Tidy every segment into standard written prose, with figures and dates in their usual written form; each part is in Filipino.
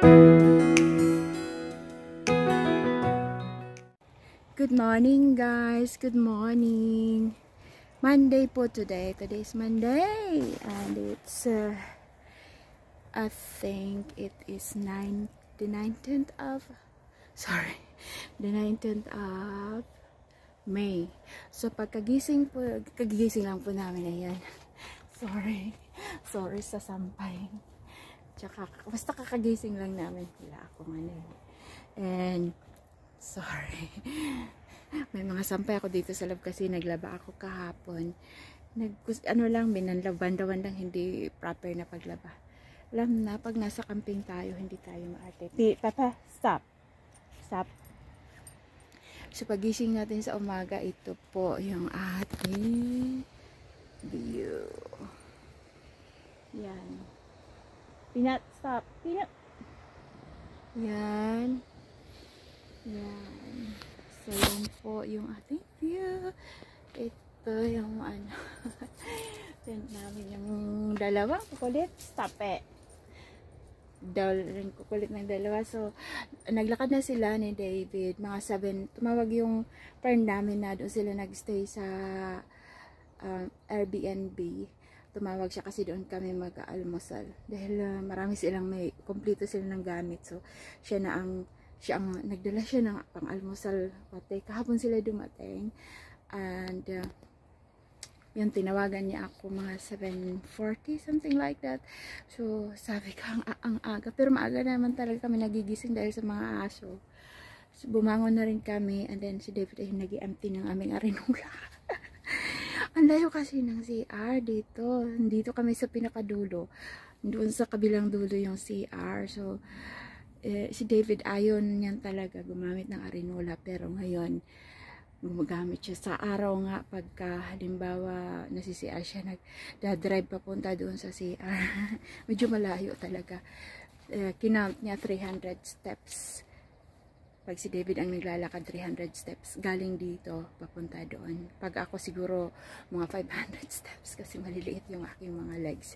Good morning guys, good morning. Monday po today. Today's Monday and it's I think it is the 19th of May. So pagkagising lang po namin, ayan. Sorry sa sampay. Tsaka basta kakagising lang namin, wala akong and sorry. May mga sampay ako dito sa lab kasi naglaba ako kahapon. Binanlaban lang, hindi proper na paglaba. Alam na, pag nasa camping tayo, hindi tayo maarte. Papa, stop. So, pagising natin sa umaga, ito po yung ating view. Yan. Peanut, stop. Peanut. Yan. So, yan po yung ating view. Ito yung tent namin yung dalawang kukulit. Stop it. Kukulit ng dalawa. So, naglakad na sila ni David. Mga 7. Tumawag yung friend namin na doon sila nagstay sa Airbnb. Tumawag siya kasi doon kami mag-almusal. Dahil kompleto sila ng gamit. So, siya ang nagdala siya ng pang-almusal. Pati kahapon sila dumating. And, yung tinawagan niya ako mga 7:40, something like that. So, sabi ko, ang aga. Pero maaga naman talaga kami nagigising dahil sa mga aso. So, bumangon na rin kami. And then, si David ay nag-empty ng aming arinula. Ang layo kasi ng CR dito. Dito kami sa pinakadulo. Doon sa kabilang dulo yung CR. So, si David ayon niyan talaga gumamit ng arinula. Pero ngayon, gumagamit siya sa araw nga pagka halimbawa nasi-CR siya, nagdadrive papunta doon sa CR. Medyo malayo talaga. Kinount niya 300 steps. Pag si David ang naglalakad, 300 steps galing dito papunta doon. Pag ako siguro mga 500 steps kasi maliliit yung aking mga legs.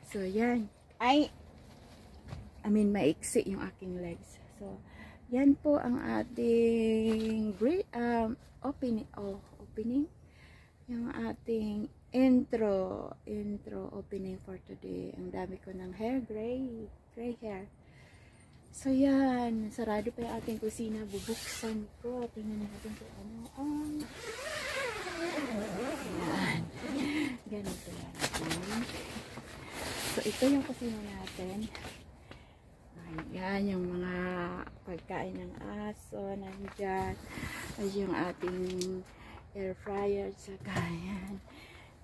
So yan, maiksi yung aking legs. So yan po ang ating opening, yung ating intro opening for today. Ang dami ko ng hair, gray hair. So yan, sarado pa yung ating kusina, bubuksan ko. Tingnan natin kung ano yan, ganito yan. So ito yung kusina natin. Ayan, yung mga pagkain ng aso nandyan. Ay yung ating air fryer, saka yan.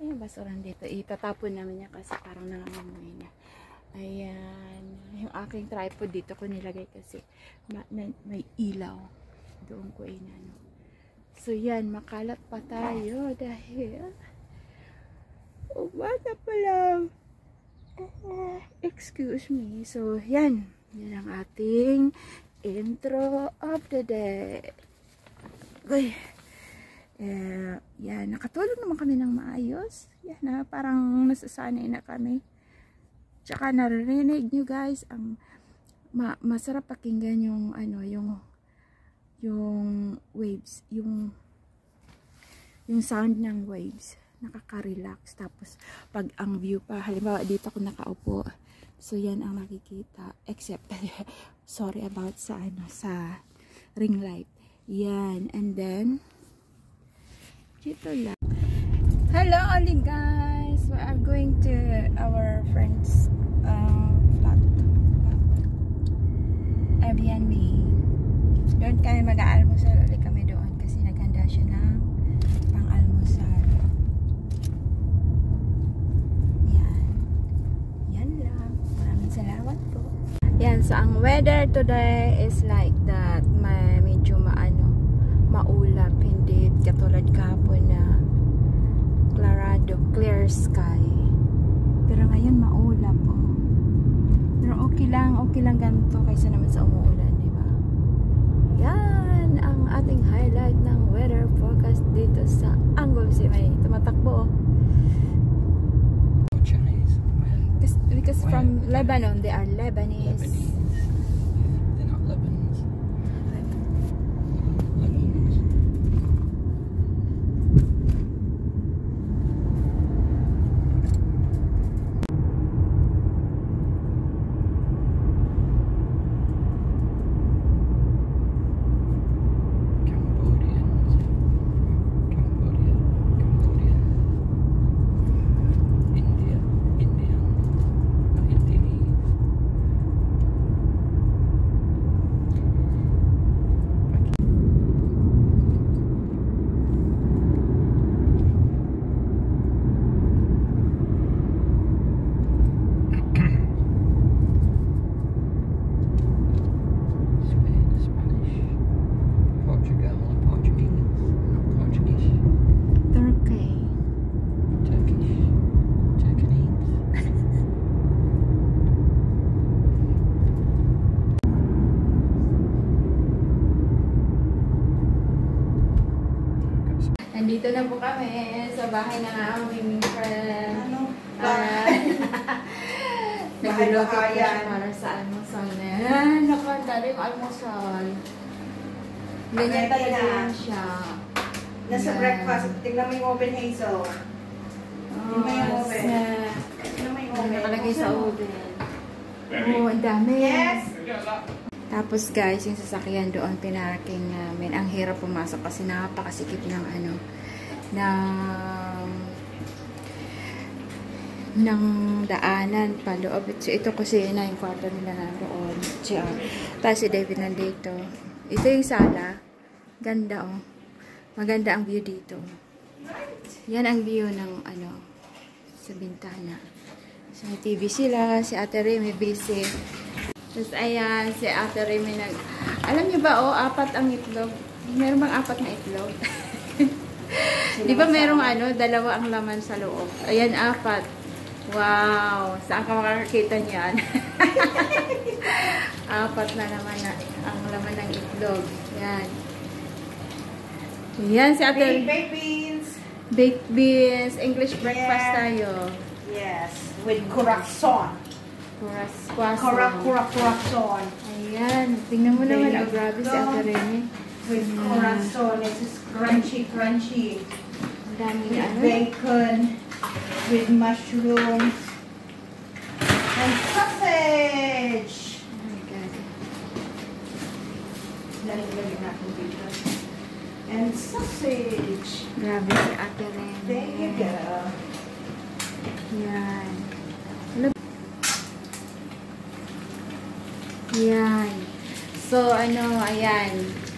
Ayan, basuran dito. Itatapon namin yan kasi parang nangangamoy na. Ayan, yung aking tripod dito ko nilagay kasi may ilaw. Doon ko inano. So yan, makalat pa tayo dahil bata pa lang. Excuse me. So yan. Yan ang ating intro of the day. Okay. Yan, nakatulog naman kami ng maayos. Yan parang nasasanay na kami. Tsaka naririnig nyo guys, ang masarap pakinggan yung yung waves, yung sound ng waves. Nakaka-relax. Tapos pag ang view pa, halimbawa dito ako nakaupo. So yan ang nakikita, except sorry about sa ring light. Yan, and then dito lang. Hello all guys, we are going to our friend's flat, Airbnb. Doon kami mag-aalmusal ulit kami doon kasi naghanda siya ng pang-almusal. Salamat po. Yan, so ang weather today is like that. Medyo maulap, hindi katulad kahapon na clear sky. Pero ngayon maulap Pero okay lang ganito kaysa naman sa umuulan, di ba? Yan ang ating highlight ng weather forecast dito sa Anglesey. May tumatakbo Chinese. Because from Lebanon, they are Lebanese. Dito na po kami sa bahay ng aming friend. Ano? Nagluluto po siya para sa almusal na yan. Naku, ang dali yung almusal. Ganyan talaga yan siya. Nasa breakfast. Tingnan mo yung oven, Hazel. Tingnan mo yung oven. Tingnan mo yung oven. Nakalagay sa oven. Oh, ang dami. Yes! Tapos guys, yung sasakyan doon pinaraking namin. Ang hirap pumasok kasi napakasikip ng ng daanan paloob. So, ito kasi na yung kwarto nila na doon. Tapos si David nandito. Ito yung sala. Ganda oh. Maganda ang view dito. Yan ang view ng sa bintana. So, may TV sila. Si Ate Remy busy. Tapos ayan, si Ate Remy alam niyo ba, 4 ang itlog. Meron bang 4 na itlog? Di ba merong 2 ang laman sa loob? Ayan, 4. Wow! Saan ka makakakita niyan? 4 na naman ang laman ng itlog. Yan. Yan, si Ate. Baked beans. Baked beans. English breakfast tayo. Yes. With croissant. Croissant. Ayan. Tingnan mo naman. Oh, grabe si Ate Remy. With croissant. It's crunchy. Ang dami with bacon. With mushroom. And sausage. Oh my God. Lalagyan natin dito. And sausage. Grabe si Ate Remy. There you go. Yan. Yan. So, ayan.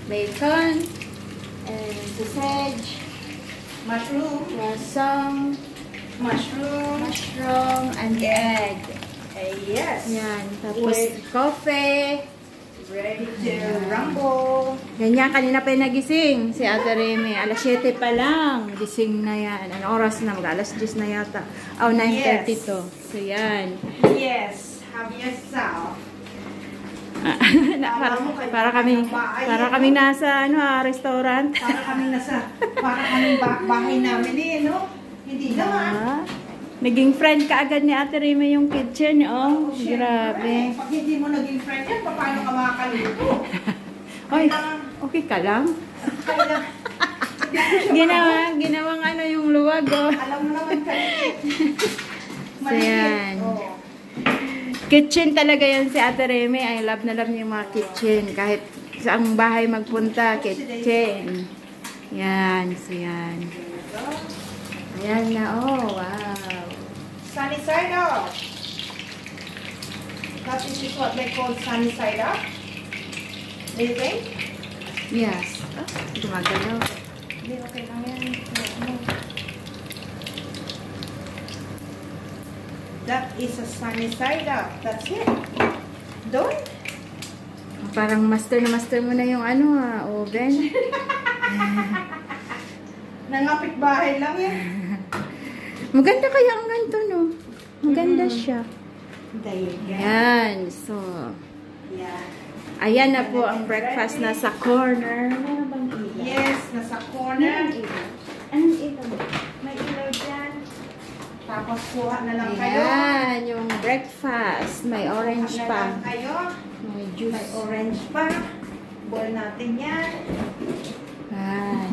Bacon. And sausage. Mushroom. Croissant. Mushroom. And egg. Yes. Yan. Tapos, coffee. Ready to rumble. Ganyan, kanina pa yung nagising si Ate Remy. Alas 7 pa lang. Gising na yan. Anong oras na? Alas 10 na yata. 9:30 to. So, yan. Yes. Have yourself. para kami nasa restaurant. Para kami bahay namin no? Hindi naman. Naging friend ka agad ni Ate Remy yung kitchen, oh. Grabe. Pag hindi mo naging friend yan, paano ka makakaluto? Oy, okay ka lang? Ginawang yung luwag, oh. Alam mo naman kalit. So, yan. Kitchen talaga yan si Ate Remy. I love na love niya yung mga kitchen. Kahit saang bahay magpunta, kitchen. Yan. So, yan. Ayan na. Oh, wow. Sunny side up. That is what they call sunny side up. Do you think? Yes. Oh, gumagalaw. Hindi, okay lang yan. That is a sunny side up. That's it. Done. Parang master mo na yung oven. Nangapit bahay lang yan. Maganda kaya ang ganito, no? Maganda siya. Ayan. So, ayan na po ang breakfast na sa corner. Meron bang ilaw? Yes, nasa corner. Anong ilaw? May ilaw dyan. Tapos kuha na lang kayo. Ayan, yung breakfast. May orange Kuha na pa. lang kayo. May juice. May orange pa. Boil natin yan. Ayan.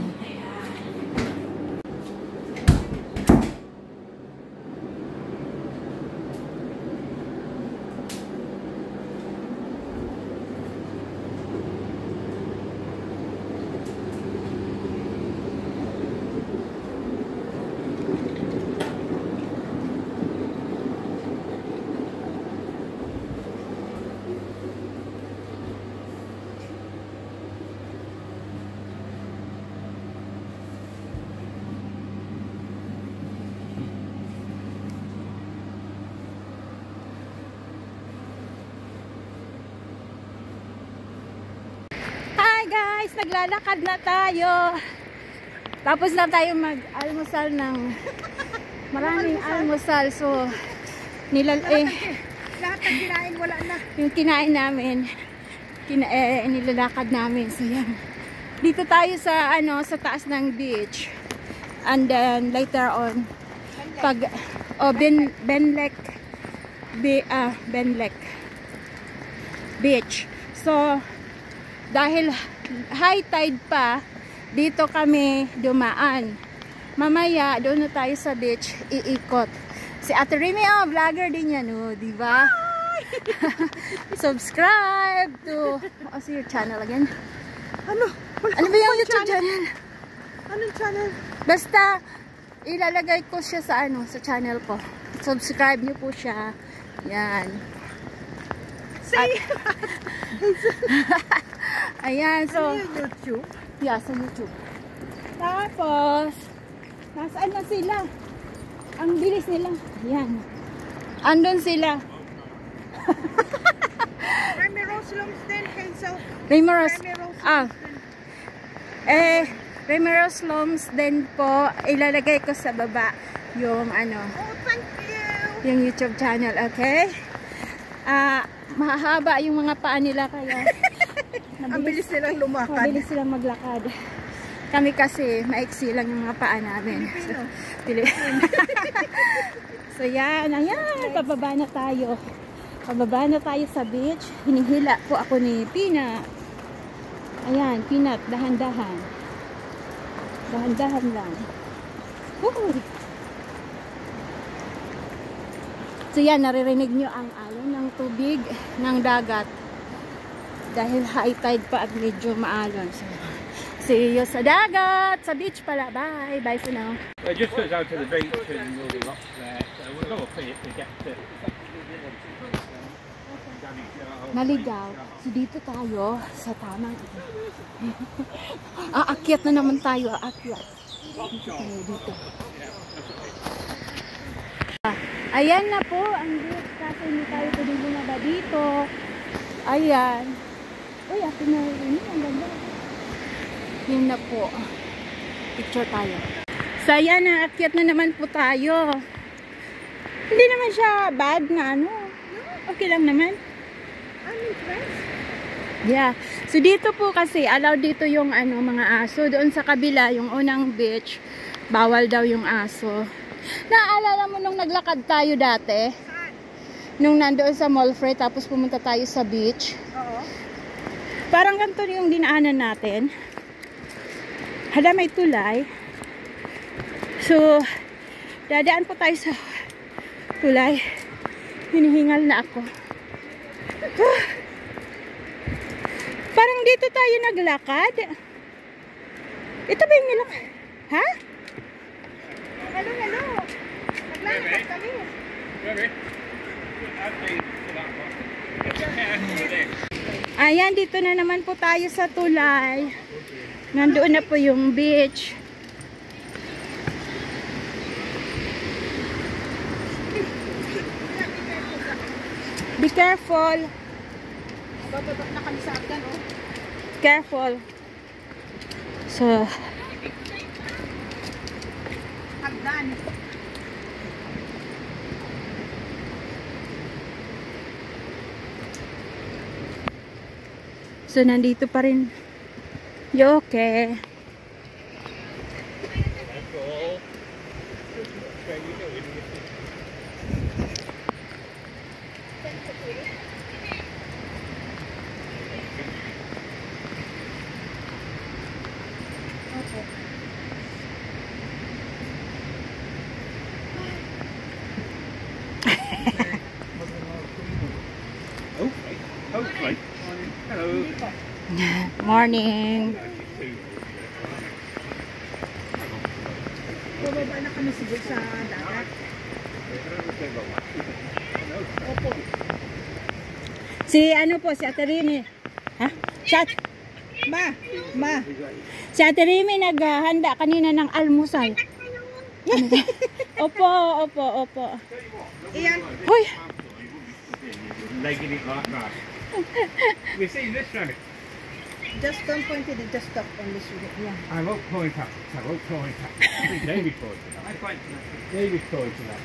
Guys, naglalakad na tayo. Tapos na tayo mag-almusal ng maraming almusal. So, Lahat ng kinain, wala na. yung kinain namin, nilalakad namin. So, yan. Dito tayo sa, sa taas ng beach. And then later on, pag Benlek Beach. So dahil high tide pa, dito kami dumaan. Mamaya doon na tayo sa beach iikot. Si Ate Remy, vlogger din yan, di ba? Subscribe to what's your channel again? Ano ba yung YouTube channel? Anong channel? Basta ilalagay ko siya sa sa channel ko. Subscribe niyo po siya. Yan. Ayan, so YouTube? yeah, sa YouTube. Tapos nasaan na sila? Ang bilis nila. Ayan. Andun sila. Remy Rose Lumsden, Hazel. Remy Rose Lumsden po. Ilalagay ko sa baba yung Oh, thank you. yung YouTube channel, okay? Mahaba yung mga paa nila kaya Ang bilis nilang lumakad. mabilis silang maglakad. Kami kasi maiksi lang yung mga paa namin. So yan, ayan, pababa na tayo. Pababa na tayo sa beach. Hinihila po ako ni Peanut. Ayan, Peanut, dahan-dahan. Dahan-dahan lang. Woo! So yan, naririnig nyo ang alon ng tubig ng dagat. Dahil high tide pa at medyo maalon. So, see you sa dagat, sa beach pala. Bye! Bye for now. It just goes out to the beach and all the rocks there. So we'll go up here to get to... Naligaw. So dito tayo sa tamang aakyat na naman tayo. Aakyat. Dito tayo dito. Ayan na po ang beach. Kasi hindi tayo pwedeng bumaba dito. Ayan. Uy, akin na rin. Ang ganda. Yun na po. Picture tayo. So ayan, aakyat na naman po tayo. Hindi naman siya bad na okay lang naman. Yeah. So dito po kasi allowed dito yung mga aso. Doon sa kabila, yung unang beach, bawal daw yung aso. Naalala mo nung naglakad tayo dati? Nung nandoon sa Mallfrey tapos pumunta tayo sa beach? Oo. Parang ganito yung dinaanan natin. Hala, may tulay. So dadaan po tayo sa tulay. Hinihingal na ako. Parang dito tayo naglakad. Ito ba yung nilakad? Ha? Hello. Naglalakad kami. Ayan, dito na naman po tayo sa tulay. Nandoon na po yung beach. Be careful. Bababa na kami sa agdan, Careful. So, Agdan. nandito pa rin. You okay? Hopefully. Hello. Morning. Bababa na kami siguro sa dagat. Opo. Si Ate Remy. Ha? Si Ate Remy naghahanda kanina ng almusal. Opo. Iyan. Hoy! Legging it like that. We've seen this one. Just don't point it, just stop on this video. Yeah. I won't point up. I think David pointed that. David pointed that.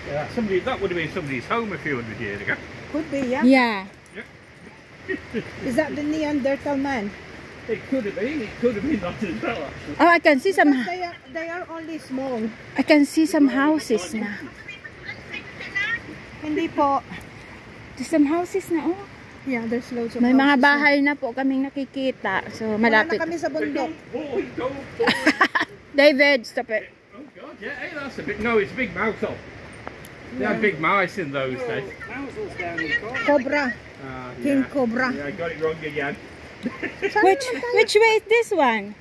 Yeah, that would have been somebody's home a few hundred years ago. Could be, yeah. Yeah. Is that the Neanderthal man? It could have been that as well, actually. Oh, I can see some. They are only small. I can see some houses na. Hindi po. There's some houses na, oh. Yeah, there's loads of May mga houses bahay na po kaming nakikita. So, na. Wala malapit. na kami sa bundok. Don't. David, stop it. Oh God, yeah, hey, that's a big. No, it's a big mouse hole. They had big mice in those days. Cobra. King Yeah. Cobra. Yeah, I got it wrong again. Which way is this one?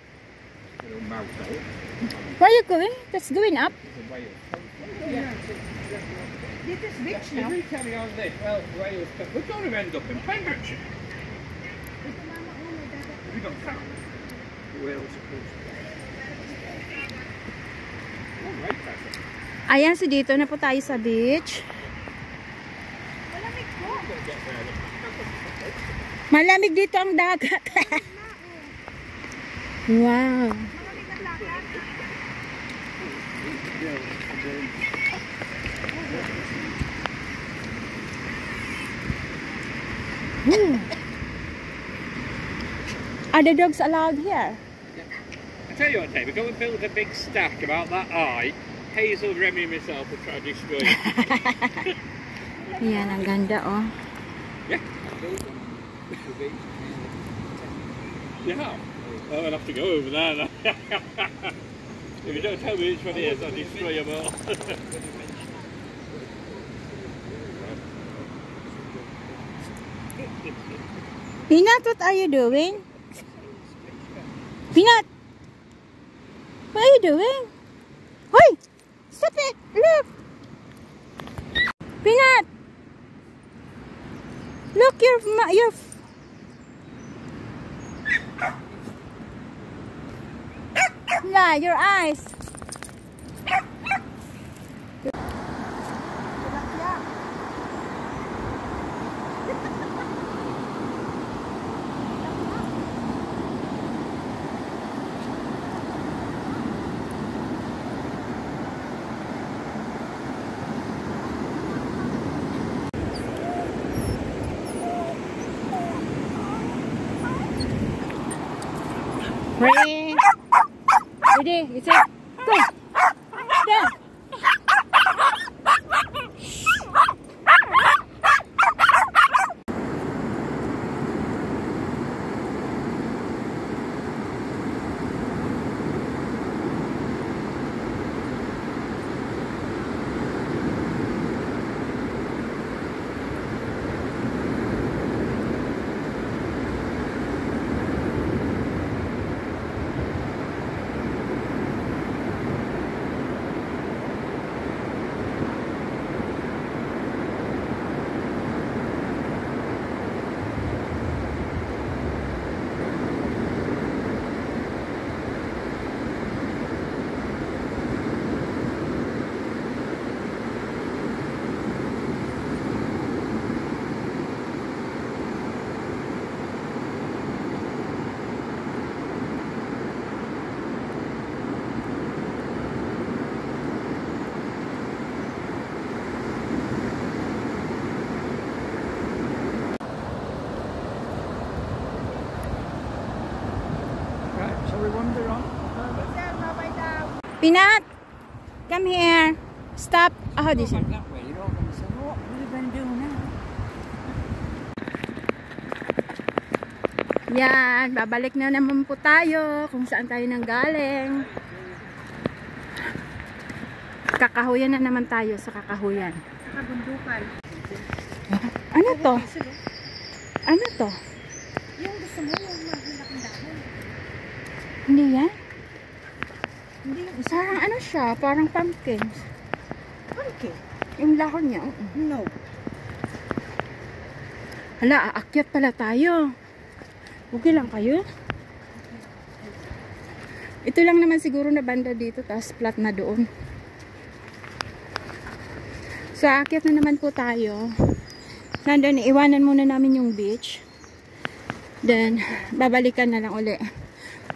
Little mouse hole. Where are you going? That's going up. It's a whale. This is beach If now. we carry on this, well, Wales, we're going to end up in Pembrokeshire. We got that. Wales, of course. Oh, right, that's it. Ayan, so dito na po tayo sa beach. Malamig dito ang dagat. Wow. Are the dogs allowed here? I tell you what, Dave, we're going to build a big stack about that high. Hazel, Remy and myself will try to destroy it. Yan, ang ganda, oh. Yeah. Yeah. Oh, I'll have to go over there now. If you don't tell me which one it is, I'll destroy them all. Peanut, what are you doing? Peanut! What are you doing? Hoy! Stop it! Look! Peanut! Look, your yeah, your eyes. Ready? Ready? You say, go. Down. Right, shall we wander on? Peanut, come here. Stop. Oh, this one. That way, you're all going to say, what are you going to do now? Yan, babalik na naman po tayo kung saan tayo nanggaling. Kakahuyan na naman tayo sa kakahuyan. Kabundukan. Ano to? Ano to? Yung gusto mo, yung malaking dahon. Hindi yan? Hindi yung isa. Parang ano siya? Parang pumpkin. Okay. Yung lahon niya. No. Hala, aakyat pala tayo. Okay lang kayo? Ito lang naman siguro na banda dito, tapos flat na doon. So, aakyat na naman po tayo. Nandun, iwanan muna namin yung beach. Then, babalikan na lang uli.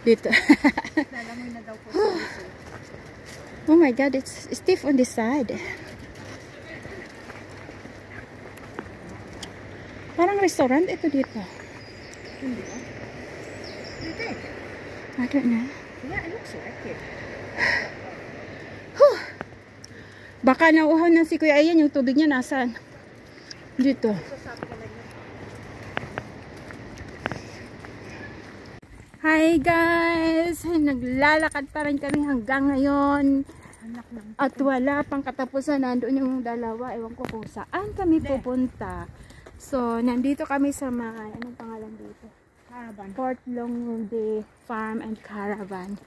Dito. Lalamoy na daw po sa iso. Oh my God, it's stiff on this side. Parang restaurant ito dito. Hindi ba? You think? I don't know. Yeah, it looks like it. Baka nauhaw na si Kuya Ian, yung tubig niya nasaan? Dito. Hi guys! Naglalakad pa rin kami hanggang ngayon. At wala pang katapusan. Nandoon yung dalawa. Ewan ko kung saan kami pupunta. So, nandito kami sa mga, anong pangalan dito? Caravan. Port Longde Farm and Caravan.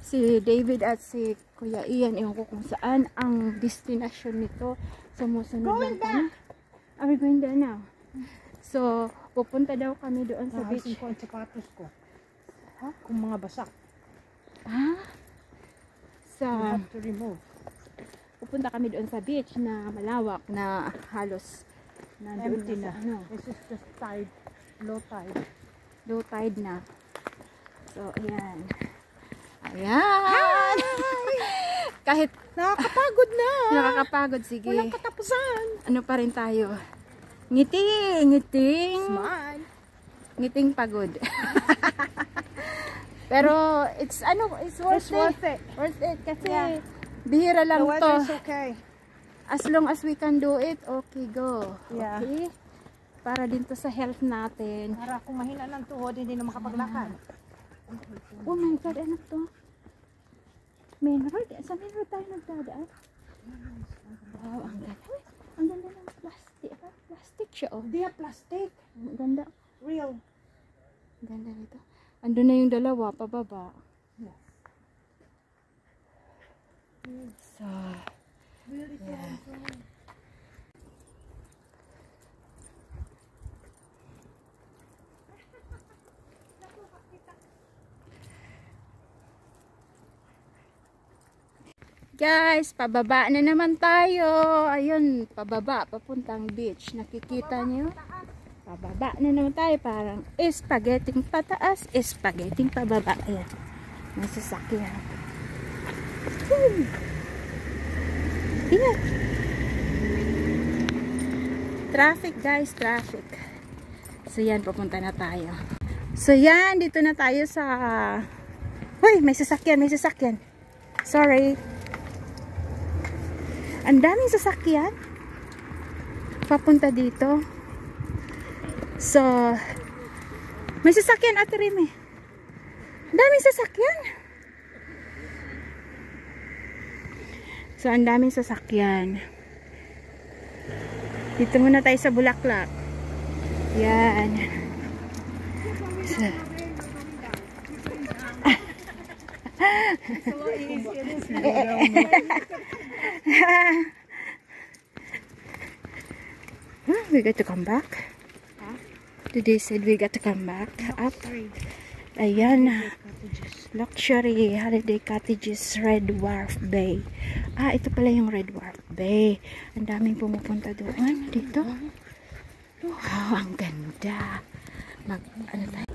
Si David at si Kuya Ian, ewan ko kung saan ang destination nito. Sumusunod lang kami. Are we going there now? So, pupunta daw kami doon sa beach. Ko ang sapatos ko. Ha? Kung mga basak. Ah? You have to remove. Pupunta kami doon sa beach na malawak na halos nandoon Empty na na. sa ano. This is just tide. Low tide. Low tide na. So, ayan. Ayan! Kahit Nakakapagod na. nakakapagod, sige. Walang katapusan. Ano pa rin tayo? Ngiting Smile. ngiting pagod. Pero it's worth it. Worth it kasi Yeah. bihira lang The weather is to. okay. As long as we can do it, okay, go. Yeah. Okay? Para din to sa health natin. Para kung mahina ng tuhod, hindi na makapaglakad. Oh my God, ano to? Main road? Sa main road tayo nagdadaan? Wow, ang ganda. Uy, ang ganda ng plastic. Plastic siya, oh. Hindi plastic. Ang ganda. Real. Ang ganda nito. Andun na yung dalawa, pababa. So, yeah. Guys, pababa na naman tayo. Ayun, pababa, papuntang beach. Nakikita niyo? Pababa na naman tayo. Parang spaghetting pataas, spaghetting pababa. Ayan, may sasakyan. Ingat. Traffic guys, traffic. So yan, papunta na tayo. So yan, dito na tayo sa... Uy, may sasakyan, may sasakyan. Sorry. Ang daming sasakyan papunta dito. So, may sasakyan, Ate Rime. Ang daming sasakyan. So, ang daming sasakyan. Dito muna tayo sa Bulaklak. Yan. So, we got to come back. Today said we got to come back up. Ayan. Luxury Holiday Cottages, Red Wharf Bay. Ah, ito pala yung Red Wharf Bay. Ang daming pumupunta doon. Dito. Wow, ang ganda. Ano tayo?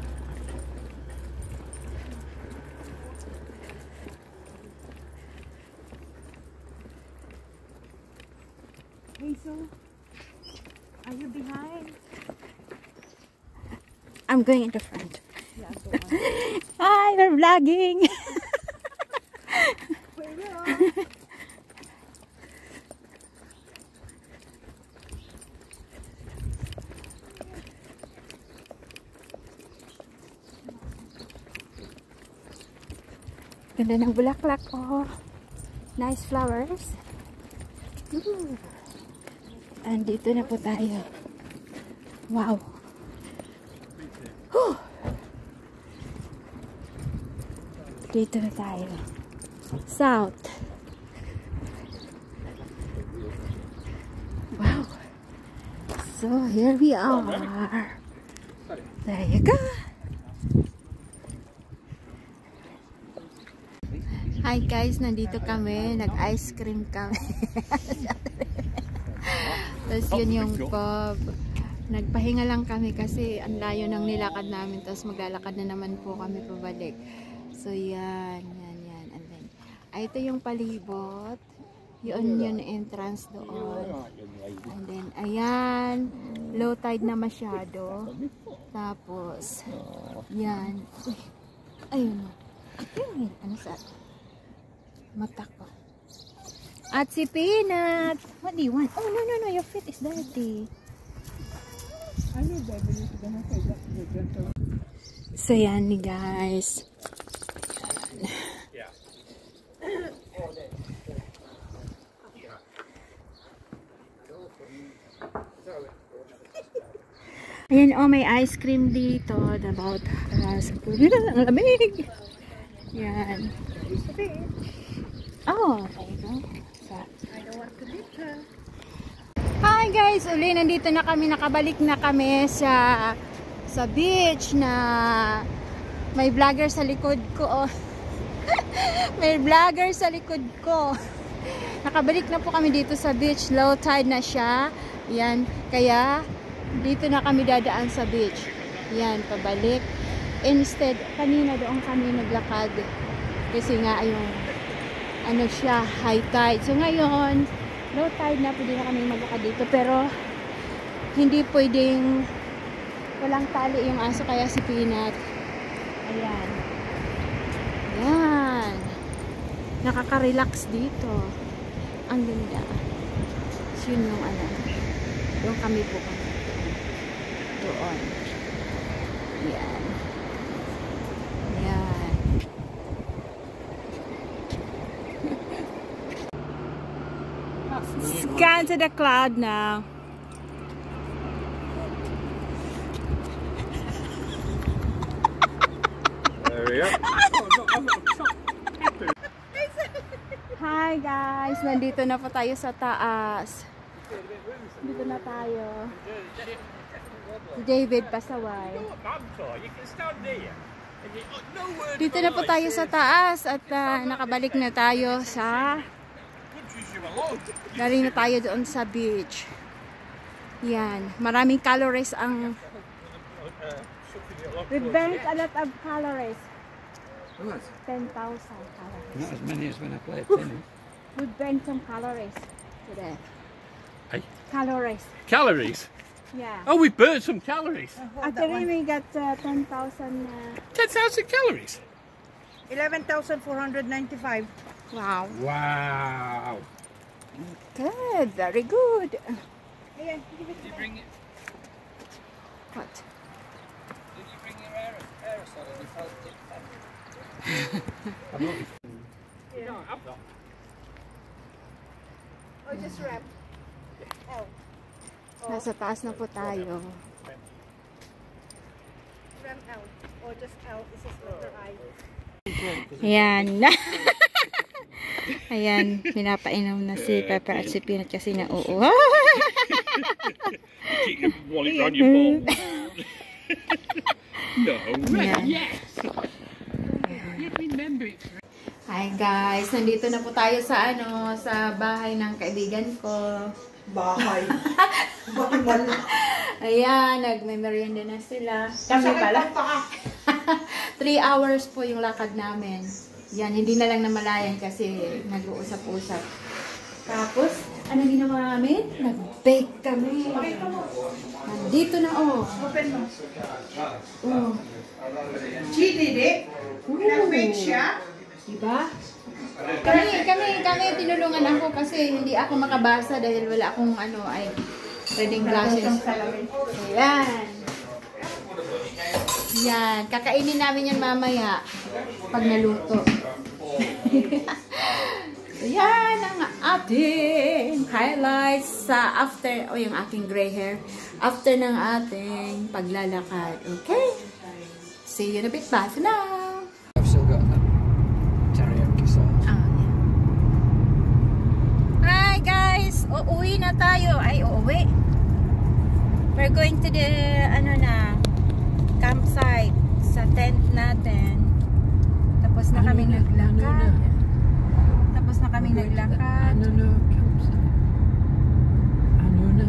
Hazel, are you behind? I'm going in the front. Yeah, go on. Hi, we're vlogging. Ganda ng bulaklak, oh. Nice flowers. Ooh. Andito na po tayo. Wow. Whew. Dito na tayo. South. Wow. So, here we are. There you go. Hi guys, nandito kami. Nag-ice cream kami. Tapos yun yung pub. Nagpahinga lang kami kasi ang layo ng nilakad namin. Tapos maglalakad na naman po kami pabalik. So yan. And then, ito yung palibot. Yun yung entrance doon. And then, ayan. Low tide na masyado. Tapos, yan. Uy, ayun o. Ano sa mata ko. At si Peanut. What do you want? Oh, no, no, no. Your feet is dirty. So, yan ni guys. Ayan, oh, may ice cream dito. About ang lamig. Yan. Oh, there you go. Hi guys, uli nandito na kami, nakabalik na kami sa beach na may vlogger sa likod ko. Oh. May vlogger sa likod ko. Nakabalik na po kami dito sa beach, low tide na siya. Yan, kaya dito na kami dadaan sa beach. Yan, pabalik. Instead, kanina doon kami naglakad. Kasi nga yung ano siya, high tide. So ngayon, low tide na, pwede na kami maglakad dito. Pero, hindi pwedeng walang tali yung aso, kaya si Peanut. Ayan. Ayan. Nakaka-relax dito. Ang ganda. So yun yung ano. Doon kami po kami. Doon. Ayan. Ayan. Scan to the cloud now. There we are. Hi guys, nandito na po tayo sa taas. Dito na tayo. Si David Pasaway. Dito na po tayo sa taas at nakabalik na tayo sa galing na tayo doon sa beach. Yan, maraming calories ang we burnt a lot of calories. 10,000 calories. Not as many as when I played tennis. We burnt some calories today. Hey? Calories. Calories? Yeah. Oh, we burnt some calories. Actually, we got 10,000. 10,000 calories. 11,495. Wow. Wow. Good. Very good. Ayan, Did you bring it? What? Did you bring your aerosol and you felt it? No, I've got. Oh, just wrap. L. Nasa taas na po tayo. Wrap L. Or just L. This is letter I. Ayan. Ayan, pinapainom na si Pepper at si Peanut kasi nauuwa. Keep your wallet around your ball. No, Yeah. yes. You remember it. Hi guys, nandito na po tayo sa sa bahay ng kaibigan ko. Bahay. Bakit wala? Ayan, nagme-merienda na sila. Kami pala. 3 hours po yung lakad namin. Yan, hindi na lang namalayan kasi nag-uusap-usap. Tapos, ano ginawa namin? Nag-bake kami. Nandito na, oh. Open mo. Oh. She did it. Nag-bake siya. Diba? Kami, tinulungan ako kasi hindi ako makabasa dahil wala akong reading glasses. Ayan. Yan. Kakainin namin yan mamaya pag naluto. Yan ang ating highlights sa after, yung aking gray hair, after ng ating paglalakad. Okay? See you in a bit. Bye for now. I've still got that teriyaki sauce. Oh, yeah. Hi guys! Uuwi na tayo. Ay, uuwi. We're going to the, campsite sa tent natin. Tapos na kaming naglakad. Tapos na kaming naglakad. Anuna campsite. Anuna.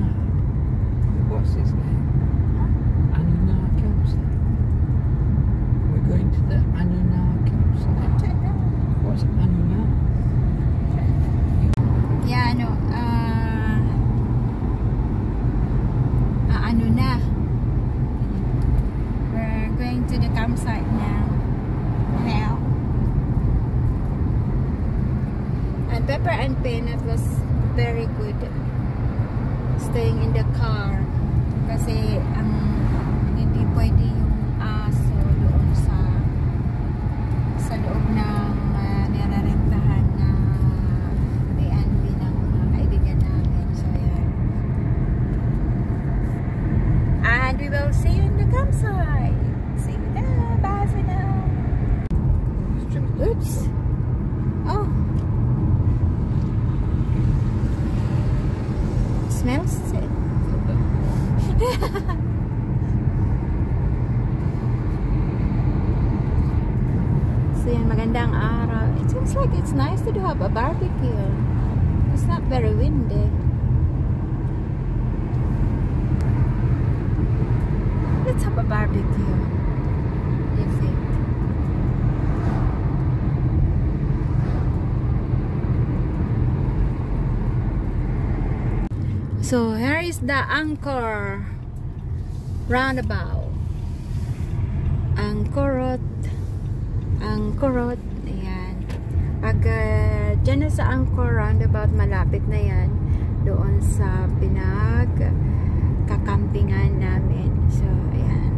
What's his name? Anuna campsite. We're going to the Anuna campsite. What's Anuna? Yeah, campsite now. And Pepper and Peanut was very good staying in the car kasi hindi pwede yung aso doon sa loob ng nirarentahan na B&B ng mga kaibigan namin. So yan. And we will see you in the campsite. See you there. Bye for now. Oops. Oh. Smells it. So yan, magandang araw. It seems like it's nice to have a barbecue. It's not very windy. Let's have a barbecue. What do you think? So here is the Angkor roundabout. Angkorot. Ayan. Pag dyan na sa Angkor roundabout, malapit na yan doon sa pinag-kakampingan namin. So ayan.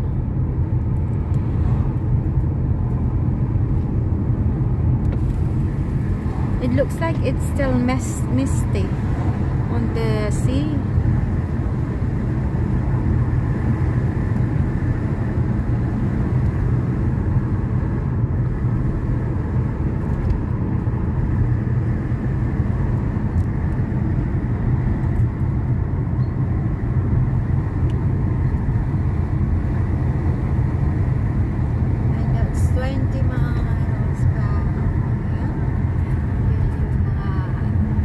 It looks like it's still misty on the sea. And that's 20 miles back.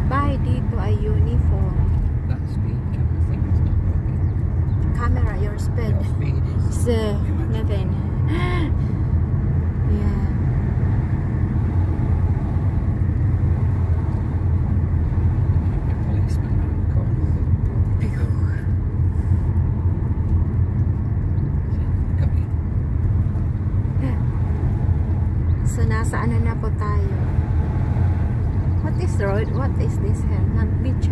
Bahay dito ay uniform. That speed camera thing is not working. Camera, your speed. Your speed is Nothing. Yeah. a policeman around the corner. Come here. So nasa ano na po tayo? What is road? What is this here? Not beach.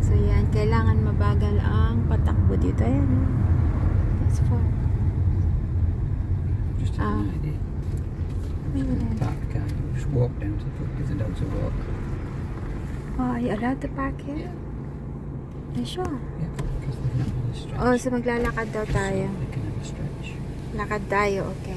So yan, kailangan mabagal ang patakbo dito. Ayan. That's far. Just an idea. Park the car. You just walk down to the foot, give the dogs a walk. Oh, are you allowed to park here? Are you sure? Yeah, because they can have a stretch. Oh, so maglalakad daw tayo. They can have a stretch. Lakad tayo, okay.